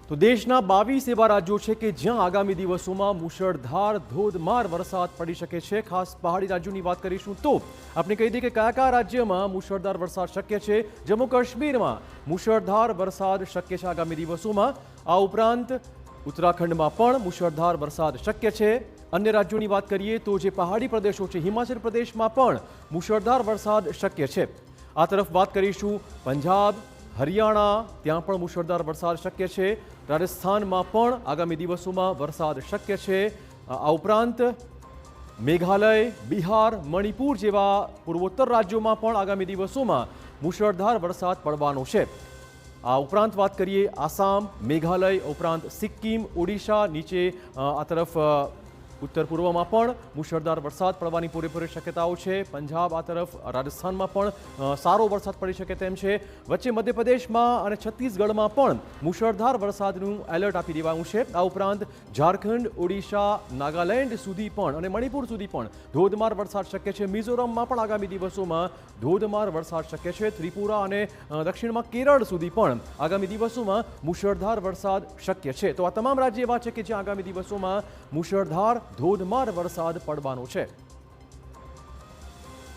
તો દેશના 22 એવા રાજ્યો છે કે જ્યાં આગામી દિવસોમાં મુશળધાર ધોધમાર વરસાદ પડી શકે છે। ખાસ પહાડી રાજ્યોની વાત કરીશું તો આપણે કહી દઈએ કે કયા કયા રાજ્યમાં મુશળધાર વરસાદ શક્ય છે। જમ્મુ કાશ્મીરમાં મુશળધાર વરસાદ શક્ય છે આગામી દિવસોમાં। આ ઉપરાંત ઉત્તરાખંડમાં પણ મુશળધાર વરસાદ શક્ય છે। अन्य राज्यों की बात करिए तो जे पहाड़ी प्रदेशों है हिमाचल प्रदेश में पण मुशळधार वरसाद शक्य है। आ तरफ बात करीशू पंजाब हरियाणा त्यां पण मुशळधार वरसाद शक्य है। राजस्थान में पण आगामी दिवसों में वरसाद शक्य है। आ उपरांत मेघालय बिहार मणिपुर जेवा पूर्वोत्तर राज्यों में पण आगामी दिवसों में मुशळधार वरसाद पड़वानो छे। आ उपरांत बात करिए आसाम मेघालय उपरांत सिक्किम ओडिशा नीचे आ तरफ उत्तर पूर्व में पण मुशळधार वरसाद पड़वानी पूरेपूरी शक्यताओं है। पंजाब आ तरफ राजस्थान में पण सारो वरसाद पड़ी शके तेम छे। वच्चे मध्यप्रदेश में और छत्तीसगढ़ में पण मुशळधार वरसादनुं एलर्ट आपी देवायुं छे। आ उपरांत झारखंड ओडिशा नागालैंड सुधी पण अने मणिपुर सुधी पण धोधमार वरसाद शक्य है। मिजोरम में पण आगामी दिवसों में धोधमार वरसाद शक्य है। त्रिपुरा और दक्षिण में केरल सुधी पण आगामी दिवसों में मुशळधार वरसाद शक्य है। तो आ तमाम राज्य एवा छे के ज्यां आगामी दिवसों में मुशळधार धोधमार वरसाद पड़वानो छे।